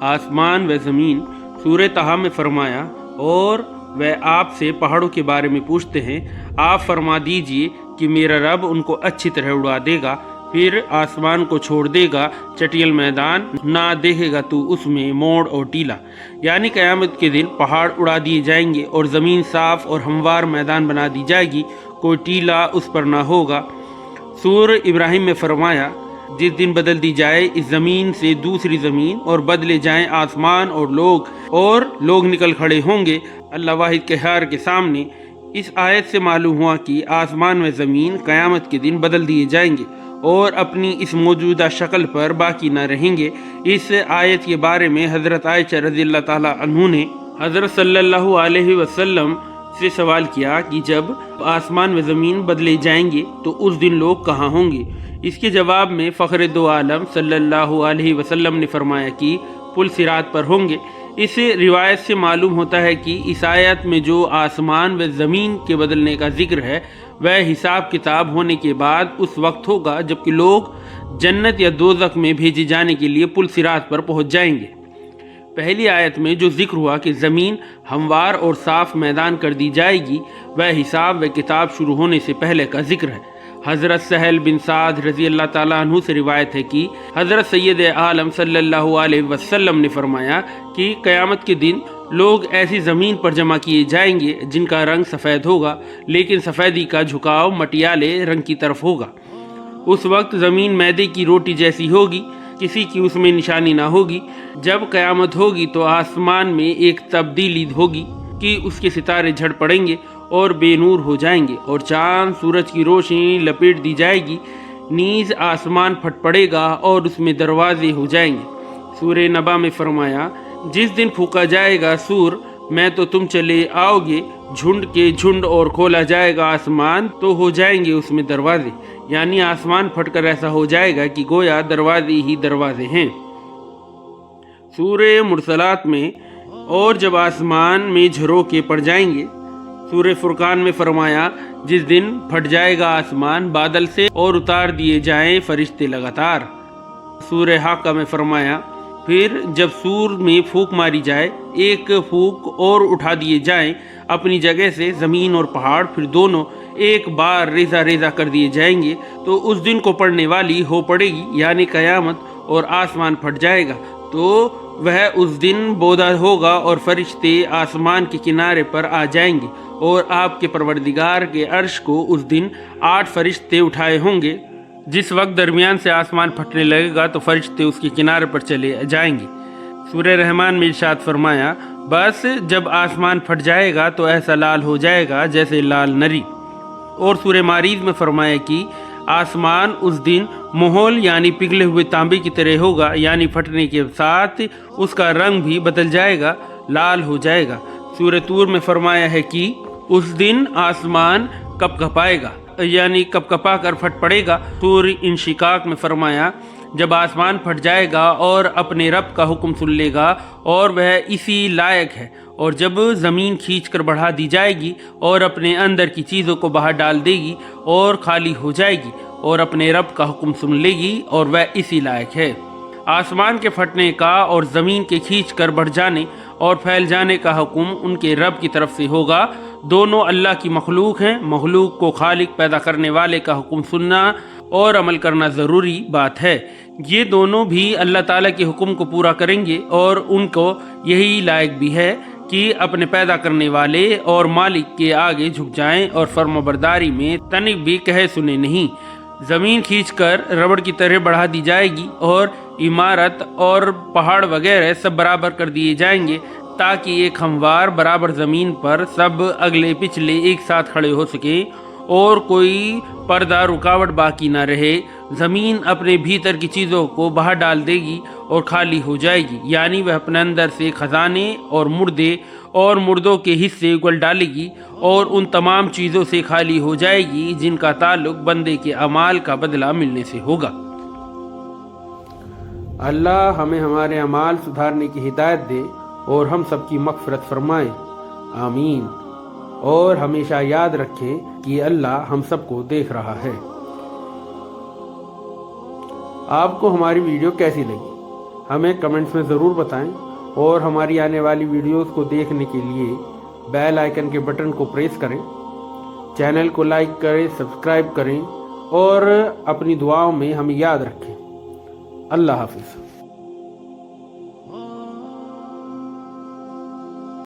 آسمان و زمین۔ سورہ طٰہٰ میں فرمایا اور وہ آپ سے پہاڑوں کے بارے میں پوچھتے ہیں، آپ فرما دیجئے کہ میرا رب ان کو اچھی طرح اڑا دے گا، پھر آسمان کو چھوڑ دے گا چٹیل میدان، نہ دیکھے گا تو اس میں موڑ اور ٹیلا۔ یعنی قیامت کے دن پہاڑ اڑا دیے جائیں گے اور زمین صاف اور ہموار میدان بنا دی جائے گی، کوئی ٹیلا اس پر نہ ہوگا۔ سورہ ابراہیم میں فرمایا، جس دن بدل دی جائے اس زمین سے دوسری زمین اور بدلے جائیں آسمان اور لوگ نکل کھڑے ہوں گے اللہ واحد قہار کے سامنے۔ اس آیت سے معلوم ہوا کہ آسمان و زمین قیامت کے دن بدل دیے جائیں گے اور اپنی اس موجودہ شکل پر باقی نہ رہیں گے۔ اس آیت کے بارے میں حضرت عائشہ رضی اللہ تعالیٰ عنہ نے حضرت صلی اللہ علیہ وسلم سے سوال کیا کہ جب آسمان و زمین بدلے جائیں گے تو اس دن لوگ کہاں ہوں گے؟ اس کے جواب میں فخر دو عالم صلی اللہ علیہ وسلم نے فرمایا کہ پل صراط پر ہوں گے۔ اس روایت سے معلوم ہوتا ہے کہ اس آیت میں جو آسمان و زمین کے بدلنے کا ذکر ہے وہ حساب کتاب ہونے کے بعد اس وقت ہوگا جبکہ لوگ جنت یا دوزخ میں بھیجے جانے کے لیے پل صراط پر پہنچ جائیں گے۔ پہلی آیت میں جو ذکر ہوا کہ زمین ہموار اور صاف میدان کر دی جائے گی، وہ حساب و کتاب شروع ہونے سے پہلے کا ذکر ہے۔ حضرت سہل بن سعد رضی اللہ تعالیٰ عنہ سے روایت ہے کہ حضرت سید عالم صلی اللہ علیہ وسلم نے فرمایا کہ قیامت کے دن لوگ ایسی زمین پر جمع کیے جائیں گے جن کا رنگ سفید ہوگا، لیکن سفیدی کا جھکاؤ مٹیالے رنگ کی طرف ہوگا۔ اس وقت زمین میدے کی روٹی جیسی ہوگی، کسی کی اس میں نشانی نہ ہوگی۔ جب قیامت ہوگی تو آسمان میں ایک تبدیلی ہوگی کہ اس کے ستارے جھڑ پڑیں گے اور بے نور ہو جائیں گے اور چاند سورج کی روشنی لپیٹ دی جائے گی، نیز آسمان پھٹ پڑے گا اور اس میں دروازے ہو جائیں گے۔ سورہ نبا میں فرمایا، جس دن پھونکا جائے گا سور میں تو تم چلے آؤ گے جھنڈ کے جھنڈ، اور کھولا جائے گا آسمان تو ہو جائیں گے اس میں دروازے، یعنی آسمان پھٹ کر ایسا ہو جائے گا کہ گویا دروازے ہی دروازے ہیں۔ سورہ مرسلات میں، اور جب آسمان میں جھروکے پڑ جائیں گے۔ سورہ فرقان میں فرمایا، جس دن پھٹ جائے گا آسمان بادل سے اور اتار دیے جائیں فرشتے لگاتار۔ سورہ حاقہ میں فرمایا، پھر جب سور میں پھونک ماری جائے، ایک پھونک اور اٹھا دیے جائیں اپنی جگہ سے زمین اور پہاڑ، پھر دونوں ایک بار ریزہ ریزہ کر دیے جائیں گے تو اس دن کو پڑھنے والی ہو پڑے گی، یعنی قیامت، اور آسمان پھٹ جائے گا تو وہ اس دن بودا ہوگا اور فرشتے آسمان کے کنارے پر آ جائیں گے اور آپ کے پروردگار کے عرش کو اس دن 8 فرشتے اٹھائے ہوں گے۔ جس وقت درمیان سے آسمان پھٹنے لگے گا تو فرشتے اس کے کنارے پر چلے جائیں گے۔ سورہ رحمان میں ارشاد فرمایا، بس جب آسمان پھٹ جائے گا تو ایسا لال ہو جائے گا جیسے لال نری۔ اور سورہ معارج میں فرمایا کہ آسمان اس دن مہول یعنی پگھلے ہوئے تانبے کی طرح ہوگا، یعنی پھٹنے کے ساتھ اس کا رنگ بھی بدل جائے گا، لال ہو جائے گا۔ سورہ طور میں فرمایا ہے کہ اس دن آسمان کپ کپائے گا، یعنی کپ کپا کر پھٹ پڑے گا۔ سورہ انشقاق میں فرمایا، جب آسمان پھٹ جائے گا اور اپنے رب کا حکم سن لے گا اور وہ اسی لائق ہے، اور جب زمین کھینچ کر بڑھا دی جائے گی اور اپنے اندر کی چیزوں کو باہر ڈال دے گی اور خالی ہو جائے گی اور اپنے رب کا حکم سن لے گی اور وہ اسی لائق ہے۔ آسمان کے پھٹنے کا اور زمین کے کھینچ کر بڑھ جانے اور پھیل جانے کا حکم ان کے رب کی طرف سے ہوگا۔ دونوں اللہ کی مخلوق ہیں۔ مخلوق کو خالق پیدا کرنے والے کا حکم سننا اور عمل کرنا ضروری بات ہے۔ یہ دونوں بھی اللہ تعالیٰ کے حکم کو پورا کریں گے اور ان کو یہی لائق بھی ہے کہ اپنے پیدا کرنے والے اور مالک کے آگے جھک جائیں اور فرمانبرداری میں تنک بھی کہے سنے نہیں۔ زمین کھینچ کر ربڑ کی طرح بڑھا دی جائے گی اور عمارت اور پہاڑ وغیرہ سب برابر کر دیے جائیں گے تاکہ ایک ہموار برابر زمین پر سب اگلے پچھلے ایک ساتھ کھڑے ہو سکیں اور کوئی پردہ رکاوٹ باقی نہ رہے۔ زمین اپنے بھیتر کی چیزوں کو باہر ڈال دے گی اور خالی ہو جائے گی، یعنی وہ اپنے اندر سے خزانے اور مردے اور مردوں کے حصے اگل ڈالے گی اور ان تمام چیزوں سے خالی ہو جائے گی جن کا تعلق بندے کے اعمال کا بدلہ ملنے سے ہوگا۔ اللہ ہمیں ہمارے اعمال سدھارنے کی ہدایت دے اور ہم سب کی مغفرت فرمائے، آمین۔ اور ہمیشہ یاد رکھیں کہ اللہ ہم سب کو دیکھ رہا ہے۔ آپ کو ہماری ویڈیو کیسی لگی ہمیں کمنٹس میں ضرور بتائیں، اور ہماری آنے والی ویڈیوز کو دیکھنے کے لیے بیل آئیکن کے بٹن کو پریس کریں، چینل کو لائک کریں، سبسکرائب کریں، اور اپنی دعاؤں میں ہمیں یاد رکھیں۔ اللہ حافظ۔